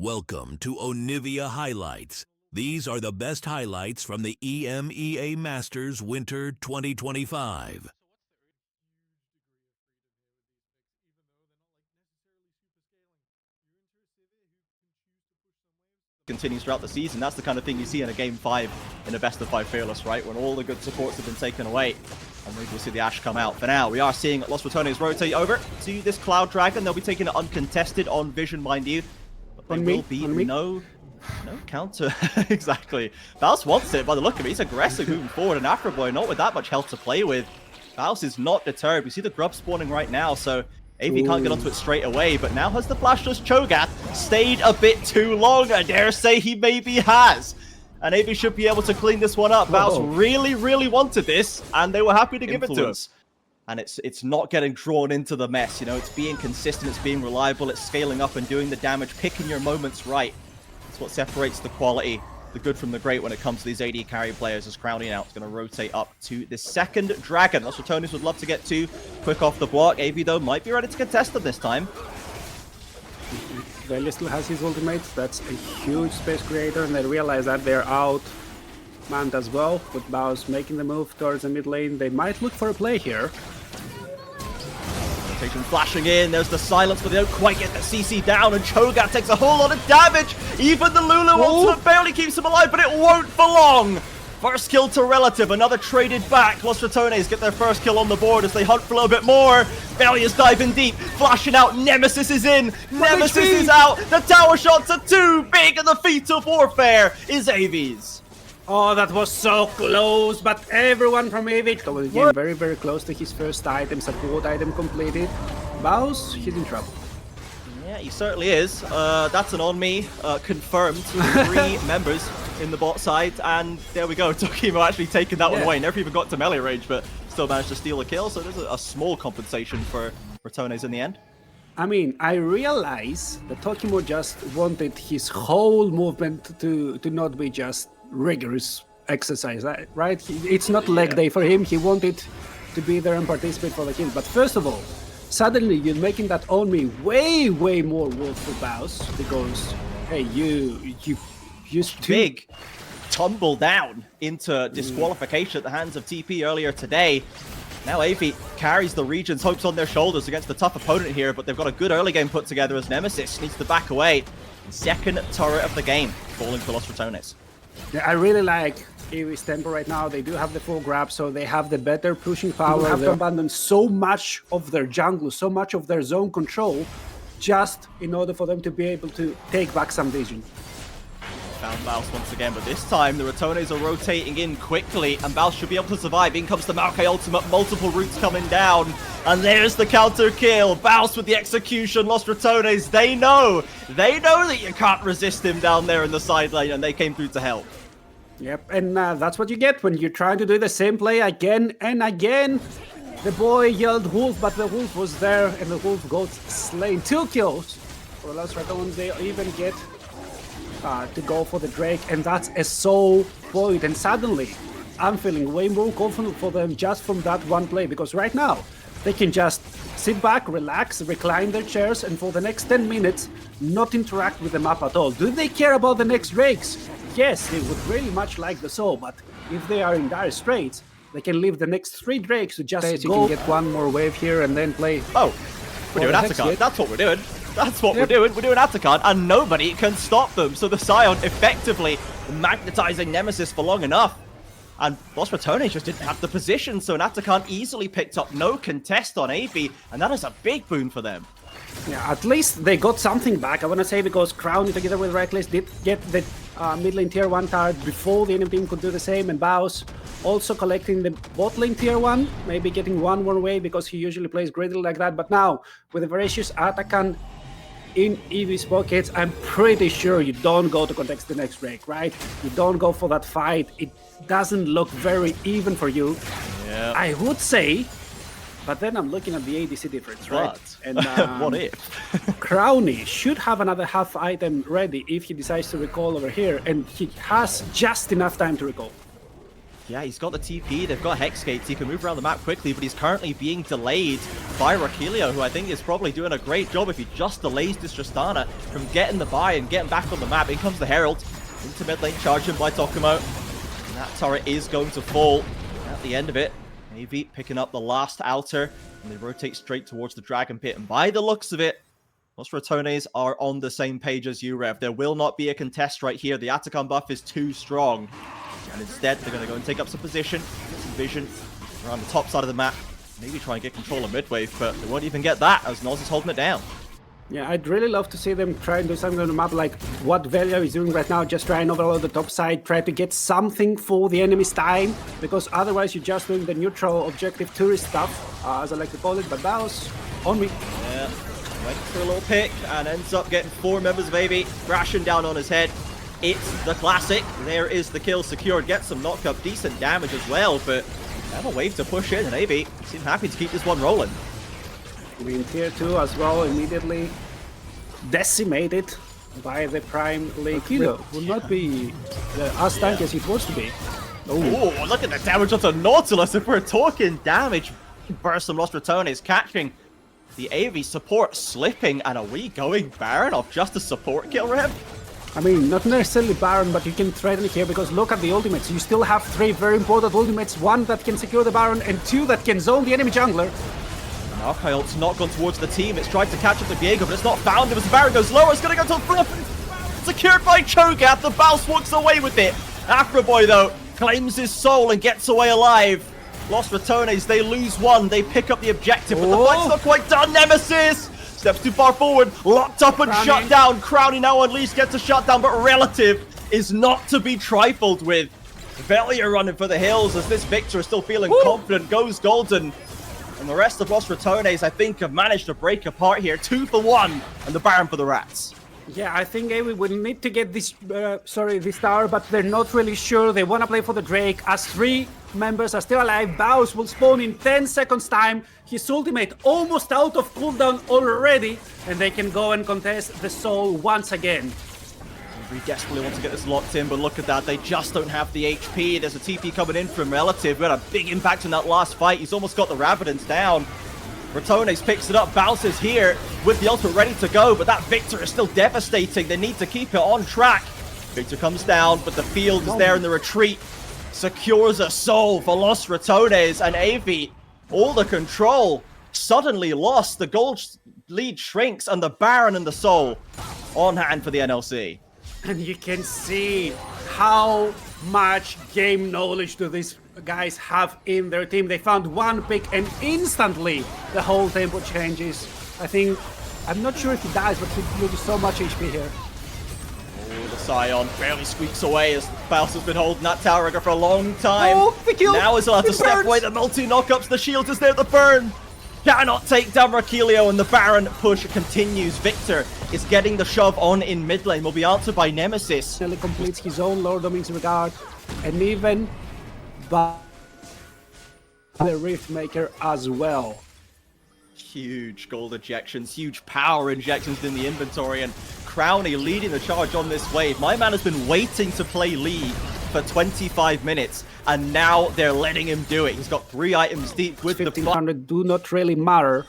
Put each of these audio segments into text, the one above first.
Welcome to Onivia Highlights. These are the best highlights from the EMEA Masters Winter 2025. Continues throughout the season. That's the kind of thing you see in a Game 5 in a best-of-5 Fearless, right? When all the good supports have been taken away. And maybe we'll see the Ashe come out. For now, we are seeing Los Ratones rotate over to this Cloud Dragon. They'll be taking it uncontested on Vision, mind you. But there will be no counter. Exactly. Baus wants it by the look of it. He's aggressive moving forward. And Afroboy, not with that much health to play with. Baus is not deterred. We see the grub spawning right now, so AV can't get onto it straight away, but now has the flashless Cho'Gath stayed a bit too long? I dare say he maybe has. And AV should be able to clean this one up. Baus really, really wanted this, and they were happy to give it to us. And it's not getting drawn into the mess, you know, it's being consistent, it's being reliable, it's scaling up and doing the damage, picking your moments right. It's what separates the quality, the good from the great when it comes to these AD carry players. As Crowny now is going to rotate up to the second Dragon. Los Ratones would love to get two quick off the block. AV, though, might be ready to contest them this time. Velli still has his ultimates. That's a huge space creator, and they realize that they're out manned as well. With Baus making the move towards the mid lane, they might look for a play here. Rotation flashing in, there's the silence, but they don't quite get the CC down, and Cho'Gath takes a whole lot of damage. Even the Lulu ultimate barely keeps him alive, but it won't for long. First kill to Relative, another traded back. Los Ratones get their first kill on the board as they hunt for a little bit more. Velli is diving deep, flashing out, Nemesis is in, Nemesis is out, the tower shots are too big, and the feat of warfare is AV's. Oh, that was so close, but everyone from AV was again very, very close to his first item, support item completed. Baus, he's in trouble. Yeah, he certainly is. That's an on me, confirmed. 3 members in the bot side, and there we go. Tokimo actually taking that one away. Never even got to melee range, but still managed to steal a kill, so there's a small compensation for Ratones in the end. I mean, I realize that Tokimo just wanted his whole movement to not be just rigorous exercise, right? It's not leg day for him. He wanted to be there and participate for the kill. But first of all, suddenly you're making that on me way more work for Baus, because hey, you used to big tumble down into disqualification at the hands of TP earlier today. Now AV carries the region's hopes on their shoulders against the tough opponent here, but they've got a good early game put together as Nemesis needs to back away. Second turret of the game falling for Los Ratones. Yeah, I really like AV's tempo right now. They do have the full grab, so they have the better pushing power. They have to abandon so much of their jungle, so much of their zone control, just in order for them to be able to take back some vision. Found Baus once again, but this time the Ratones are rotating in quickly, and Baus should be able to survive. In comes the Maokai ultimate, multiple roots coming down, and there's the counter kill. Baus with the execution. Los Ratones, they know that you can't resist him down there in the side lane, and they came through to help. Yep, and that's what you get when you're trying to do the same play again and again. The boy yelled wolf, but the wolf was there, and the wolf got slain. 2 kills for Los Ratones. They even get to go for the Drake, and that's a soul void. And suddenly, I'm feeling way more confident for them just from that one play, because right now, they can just sit back, relax, recline their chairs, and for the next 10 minutes, not interact with the map at all. Do they care about the next Drakes? Yes, they would really much like the soul, but if they are in dire straits, they can leave the next 3 Drakes to just go. You can get one more wave here and then play. Oh, we're doing Atacant. That's what we're doing. That's what we're doing. We're doing Atacant, and nobody can stop them. So the Scion effectively magnetizing Nemesis for long enough. And Los Ratones just didn't have the position, so an Atacant easily picked up no contest on AV, and that is a big boon for them. Yeah, at least they got something back, I want to say, because Crowny together with Reckless did get the mid lane tier 1 card before the enemy team could do the same, and Baus also collecting the bot lane tier 1, maybe getting one more wave because he usually plays greatly like that. But now, with a voracious Atacant in EV's pockets, I'm pretty sure you don't go to contest the next break, right? You don't go for that fight. It doesn't look very even for you. Yeah. I would say, but then I'm looking at the ADC difference, right? And what if? Crowny should have another half item ready if he decides to recall over here, and he has just enough time to recall. Yeah, he's got the TP, they've got Hex Gates, he can move around the map quickly, but he's currently being delayed by Rakilio, who I think is probably doing a great job if he just delays this Tristana from getting the buy and getting back on the map. In comes the Herald, into mid lane, charged in by Tokumo. And that turret is going to fall at the end of it. Navy picking up the last outer, and they rotate straight towards the Dragon Pit, and by the looks of it, Los Ratones are on the same page as you, Rev. There will not be a contest right here. The Atacon buff is too strong. And instead, they're going to go and take up some position, get some vision around the top side of the map. Maybe try and get control of mid-wave, but they won't even get that as Noz is holding it down. Yeah, I'd really love to see them try and do something on the map like what Velia is doing right now, just try and overload the top side, try to get something for the enemy's time, because otherwise you're just doing the neutral objective tourist stuff, as I like to call it, but that was on me. Yeah, went for a little pick and ends up getting 4 members of AB crashing down on his head. It's the classic. There is the kill secured. Gets some knock-up, decent damage as well, but they have a wave to push in, and AB seem happy to keep this one rolling. I mean, tier 2 as well, immediately decimated by the Prime Kilo. Will not be as tanky as it was to be. Oh, look at the damage onto Nautilus. If we're talking damage, burst from Los Ratones, catching the AV support, slipping, and are we going Baron off just a support kill, Rev? I mean, not necessarily Baron, but you can threaten here because look at the ultimates. You still have 3 very important ultimates, 1 that can secure the Baron and 2 that can zone the enemy jungler. Maokai ult's not gone towards the team. It's tried to catch up to Viego, but it's not found him as the Baron goes lower. It's going to go to the front. Secured by Cho'Gath. The Baus walks away with it. Afroboy, though, claims his soul and gets away alive. Los Ratones, they lose 1. They pick up the objective, but the fight's not quite done. Nemesis steps too far forward, locked up and shut down. Crowny now unleashed, gets a shutdown, but Relative is not to be trifled with. Velia running for the hills as this Victor is still feeling confident, goes golden. And the rest of Los Ratones, I think, have managed to break apart here. 2 for 1, and the Baron for the Rats. Yeah, I think we will need to get this, this tower, but they're not really sure. They want to play for the Drake as 3 members are still alive. Baus will spawn in 10 seconds time. His ultimate almost out of cooldown already, and they can go and contest the soul once again. We desperately want to get this locked in, but look at that. They just don't have the HP. There's a TP coming in from Relative. We had a big impact in that last fight. He's almost got the Ravagans down. Ratones picks it up, bounces here with the ultimate ready to go, but that Victor is still devastating. They need to keep it on track. Victor comes down, but the field is there in the retreat. Secures a soul for Los Ratones, and AV, all the control, suddenly lost. The gold lead shrinks, and the Baron and the soul on hand for the NLC. And you can see how much game knowledge do these guys have in their team. They found 1 pick and instantly the whole tempo changes. I think, I'm not sure if he dies, but he loses so much HP here. Oh, the Scion barely squeaks away as Baus has been holding that tower rigger for a long time. Oh, the kill! Now is allowed to step away. The multi-knockups, the shield is there, the burn. Cannot take down Rakilio, and the Baron push continues. Victor is getting the shove on in mid lane. Will be answered by Nemesis. Nelly completes his own Lord Dominguez regard, and even by the Riftmaker as well. Huge gold ejections, huge power injections in the inventory, and Crowny leading the charge on this wave. My man has been waiting to play lead for 25 minutes, and now they're letting him do it. He's got 3 items deep with 1500 do not really matter.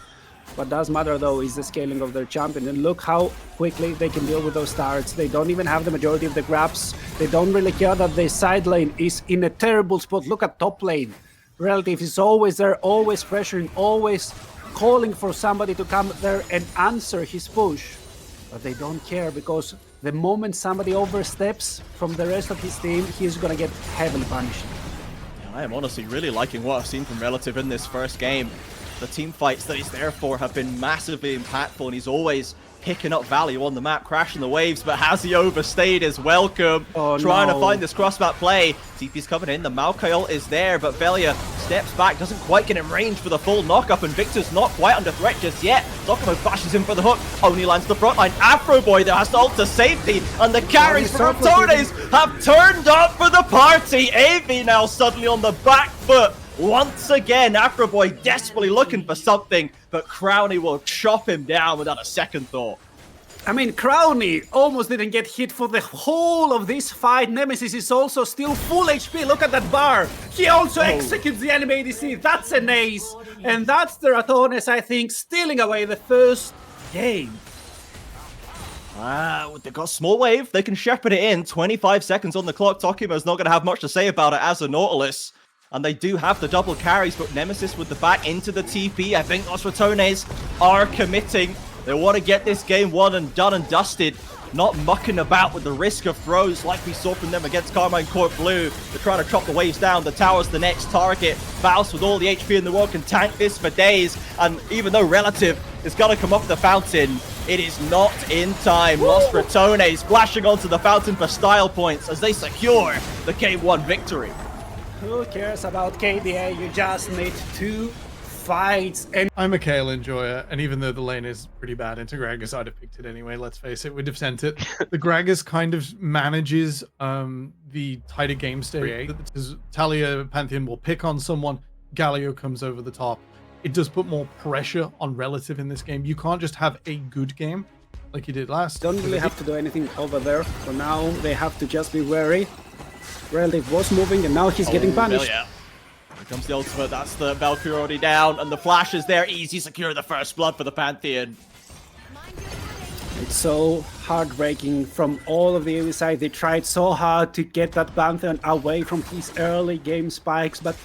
What does matter though is the scaling of their champion, and look how quickly they can deal with those turrets. They don't even have the majority of the grabs. They don't really care that the side lane is in a terrible spot. Look at top lane. Relative is always there, always pressuring, always calling for somebody to come there and answer his push. But they don't care, because the moment somebody oversteps from the rest of his team, he's gonna get heavily punished. Yeah, I am honestly really liking what I've seen from Relative in this first game. The team fights that he's there for have been massively impactful, and he's always picking up value on the map, crashing the waves, but has he overstayed his welcome? Trying to find this cross-map play. TP's coming in, the Maokai ult is there, but Velia steps back, doesn't quite get in range for the full knock-up, and Victor's not quite under threat just yet. Docomo bashes in for the hook, only lands the front line. Afroboy there has to ult to safety, and the carries from Ratones have turned up for the party. AV now suddenly on the back foot. Once again, Afroboy desperately looking for something, but Crowny will chop him down without a second thought. I mean, Crowny almost didn't get hit for the whole of this fight. Nemesis is also still full HP. Look at that bar. He also executes the enemy ADC. That's an ace. And that's the Ratones, I think, stealing away the first game. They've got a small wave. They can shepherd it in. 25 seconds on the clock. Tokima's not going to have much to say about it as a Nautilus. And they do have the double carries, but Nemesis with the back into the TP. I think Los Ratones are committing. They want to get this game won and done and dusted. Not mucking about with the risk of throws like we saw from them against Carmine Court Blue. They're trying to chop the waves down. The tower's the next target. Faust with all the HP in the world can tank this for days. And even though Relative is going to come off the fountain, it is not in time. Los Ratones splashing onto the fountain for style points as they secure the Game 1 victory. Who cares about KDA? You just need 2 fights. And I'm a Kayle enjoyer, and even though the lane is pretty bad into Gragas, I'd have picked it anyway, let's face it, we'd have sent it. The Gragas kind of manages the tighter game state. Talia Pantheon will pick on someone, Galio comes over the top. It does put more pressure on Relative in this game. You can't just have a good game like you did last. Don't really have to do anything over there. For now, they have to just be wary. Relative was moving, and now he's getting punished. Yeah. Here comes the ultimate. That's the Valkyrie already down, and the flash is there. Easy secure the first blood for the Pantheon. It's so heartbreaking from all of the other side. They tried so hard to get that Pantheon away from his early game spikes, but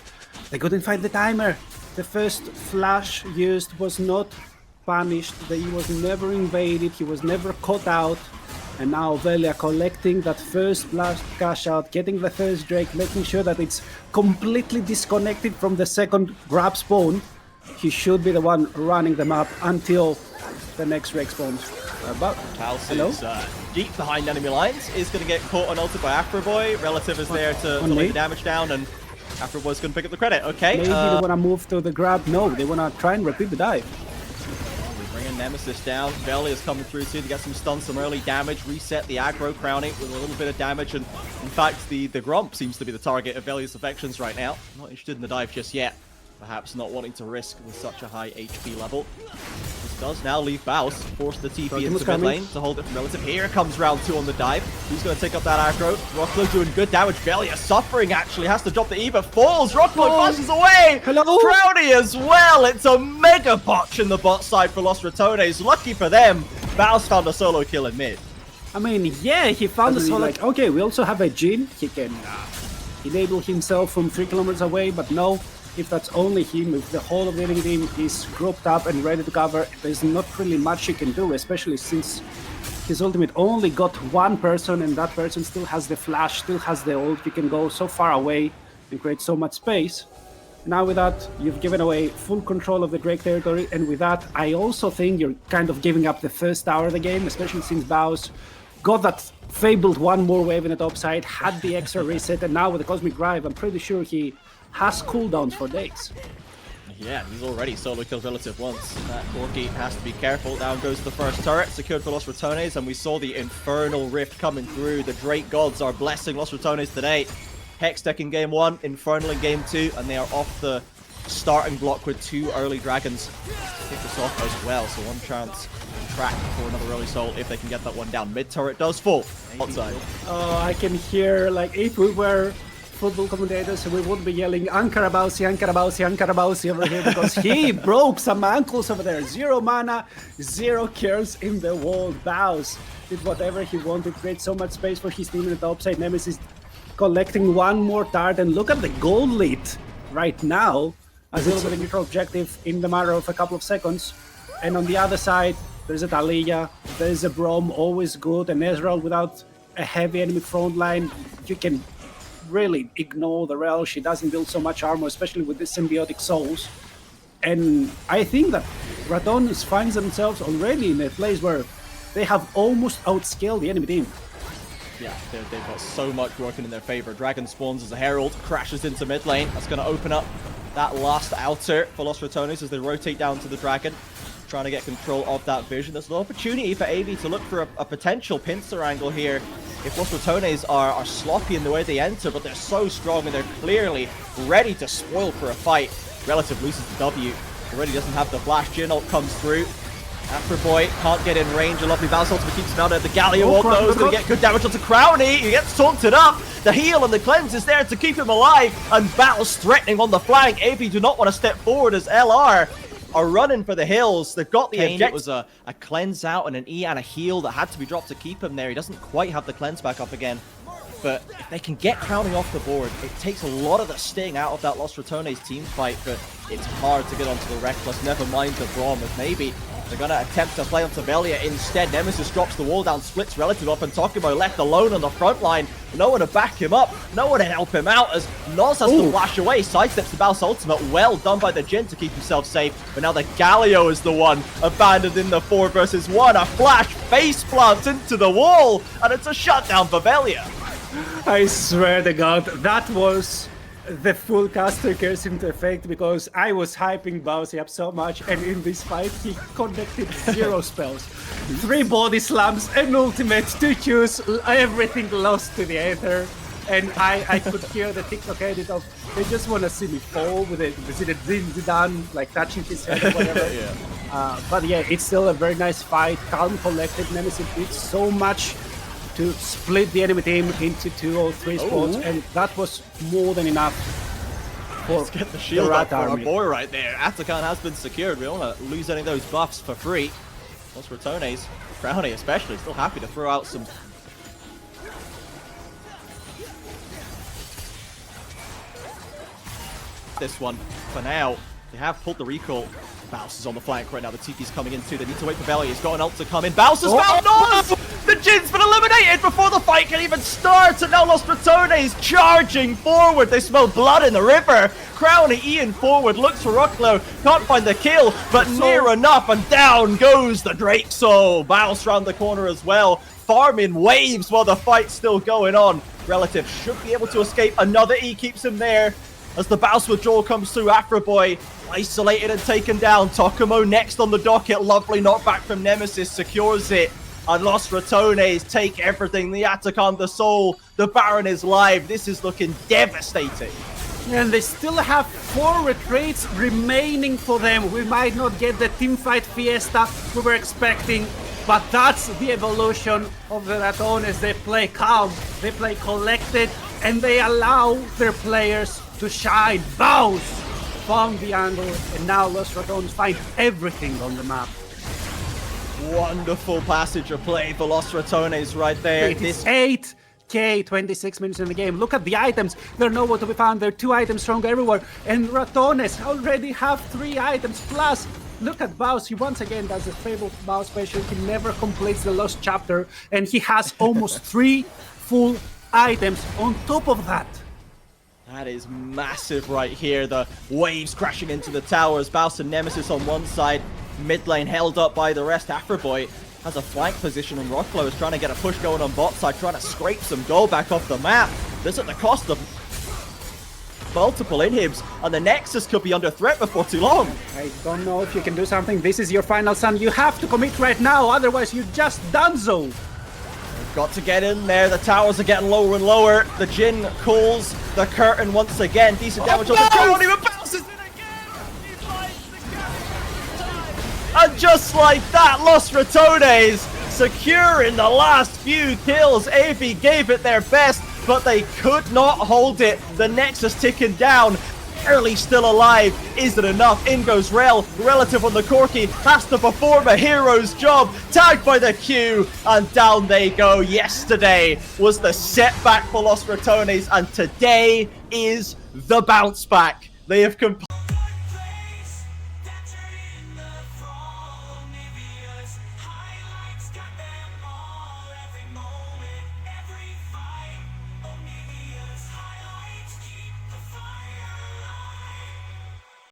they couldn't find the timer. The first flash used was not punished. He was never invaded. He was never caught out. And now Velia collecting that first blast cash out, getting the first Drake, making sure that it's completely disconnected from the second grab spawn. He should be the one running them up until the next Drake spawns. But House is deep behind enemy lines, is going to get caught on ulted by Afroboy. Relative is there to lay the damage down, and Afroboy's going to pick up the credit. Okay. Maybe they want to move to the grab. No, they want to try and repeat the dive. Bringing Nemesis down. Velia is coming through too to get some stuns, some early damage, reset the aggro, crowning with a little bit of damage, and in fact the Grump seems to be the target of Velia's affections right now. Not interested in the dive just yet. Perhaps not wanting to risk with such a high HP level. This does now leave Baus, force the TP into mid lane to hold it from Relative. Here comes round 2 on the dive. Who's going to take up that aggro? Rocklo doing good damage. Velia suffering actually, has to drop the E, but falls. Rocklo flashes away. Hello. Crowny as well. It's a mega botch in the bot side for Los Ratones. Lucky for them, Baus found a solo kill in mid. I mean, yeah, he found a solo. Like, okay, we also have a Jhin. He can enable himself from 3 kilometers away, but no. If that's only him, if the whole of the enemy team is grouped up and ready to cover, there's not really much he can do, especially since his ultimate only got 1 person, and that person still has the flash, still has the ult. You can go so far away and create so much space. Now with that, you've given away full control of the Drake territory, and with that, I also think you're kind of giving up the first tower of the game, especially since Baus got that fabled 1 more wave in the top side, had the extra reset, and now with the Cosmic Drive, I'm pretty sure he has cooldowns for days. Yeah, he's already solo killed Relative once. That Corki has to be careful. Down goes the first turret, secured for Los Ratones, and we saw the Infernal Rift coming through. The Drake gods are blessing Los Ratones today. Hextech in game 1, Infernal in game 2, and they are off the starting block with 2 early dragons to kick this off as well. So 1 chance track for another early soul if they can get that one down. Mid turret does fall outside. Oh, I can hear, like, if we were football commentators, we would be yelling Ankarabausi, Ankarabausi, Ankarabausi over here because he broke some ankles over there. 0 mana, 0 kills in the world. Baus did whatever he wanted, create so much space for his team in the top side. Nemesis collecting 1 more tard, and look at the gold lead right now as it's a neutral objective in the matter of a couple of seconds. And on the other side, there's a Talia, there's a Brom, always good, and Ezreal without a heavy enemy front line. You can really ignore the Rel. She doesn't build so much armor, especially with the symbiotic souls. And I think that Ratones finds themselves already in a place where they have almost outscaled the enemy team. Yeah, they've got so much working in their favor. Dragon spawns as a Herald, crashes into mid lane. That's going to open up that last outer for Los Ratones as they rotate down to the Dragon, trying to get control of that vision. There's an opportunity for AV to look for a potential pincer angle here if Los Ratones are sloppy in the way they enter, but they're so strong and they're clearly ready to spoil for a fight. Relative loses the W. Already doesn't have the flash. Jhin ult comes through. Afroboy can't get in range. A lovely bounce ultimate keeps him out of the Galio ult though. Is going to get good damage onto Crowny. He gets taunted up. The heal and the cleanse is there to keep him alive. And Battle's threatening on the flank. AP do not want to step forward as LR are running for the hills. They've got the objective. It was a cleanse out and an E and a heal that had to be dropped to keep him there. He doesn't quite have the cleanse back up again. But if they can get Crowny off the board, it takes a lot of the sting out of that Los Ratones team fight, but it's hard to get onto the Reckless, never mind the Braum, as maybe they're going to attempt to play onto Velia instead. Nemesis drops the wall down, splits relative up, and Tokumo left alone on the front line. No one to back him up, no one to help him out, as Nos has to flash away, sidesteps the Baus ultimate. Well done by the Jin to keep himself safe, but now the Galio is the one abandoned in the 4 versus 1. A flash face plants into the wall, and it's a shutdown for Velia. I swear to God, that was the full caster curse into effect, because I was hyping Bowsy up so much, and in this fight he connected 0 spells. 3 body slams, an ultimate, 2 Qs, everything lost to the Aether. And I could hear the TikTok edit of, they just want to see me fall with it. Is it a Zinzidan, like touching his head or whatever? Yeah. But yeah, it's still a very nice fight. Calm, collected. Nemesis did so much to split the enemy team into 2 or 3 spots, and that was more than enough for Let's get the shield up for our army. boy right there. Atakan has been secured. We don't want to lose any of those buffs for free. Los Ratones, Crowny especially, still happy to throw out some... This one, for now, they have pulled the recall. Baus is on the flank right now. The TP's coming in too. They need to wait for Belly. He's got an ult to come in. Baus has found Nos! The Jin's been eliminated before the fight can even start. And now Los Ratones charging forward. They smell blood in the river. Crowny Ian forward. Looks for Rucklow. Can't find the kill, but near enough. And down goes the Drake Soul. Baus round the corner as well. Farming waves while the fight's still going on. Relative should be able to escape. Another E keeps him there. As the Baus withdrawal comes through, Afroboy isolated and taken down. Tokumo next on the docket. Lovely knockback from Nemesis secures it. And Los Ratones take everything. The Atakan, the Soul, the Baron is live. This is looking devastating. And they still have 4 retreats remaining for them. We might not get the teamfight fiesta we were expecting, but that's the evolution of the Ratones. They play calm, they play collected, and they allow their players to shine. Baus found the angle, and now Los Ratones find everything on the map. Wonderful passage of play for Los Ratones right there. It is 8k, 26 minutes in the game. Look at the items. They're nowhere to be found. There are 2 items strong everywhere. And Ratones already have 3 items. Plus, look at Baus. He once again does his favorite Baus special. He never completes the lost chapter. And he has almost 3 full items on top of that. That is massive right here. The waves crashing into the towers. Baus and Nemesis on one side. Mid lane held up by the rest. Afroboy has a flank position, and Rocklow is trying to get a push going on bot side, trying to scrape some gold back off the map. This at the cost of multiple inhibs, and the Nexus could be under threat before too long. I don't know if you can do something. This is your final stand. You have to commit right now, otherwise you just donezo. Got to get in there. The towers are getting lower and lower. The Jin calls the curtain once again. Decent damage on the Crowny, but bounces in again. He finds the curtain. And just like that, Los Ratones securing the last few kills. AV gave it their best, but they could not hold it. The Nexus ticking down. Barely still alive. Is it enough? In goes Rel. Relative on the Corki has to perform a hero's job. Tagged by the Q, and down they go. Yesterday was the setback for Los Ratones, and today is the bounce back. They have completed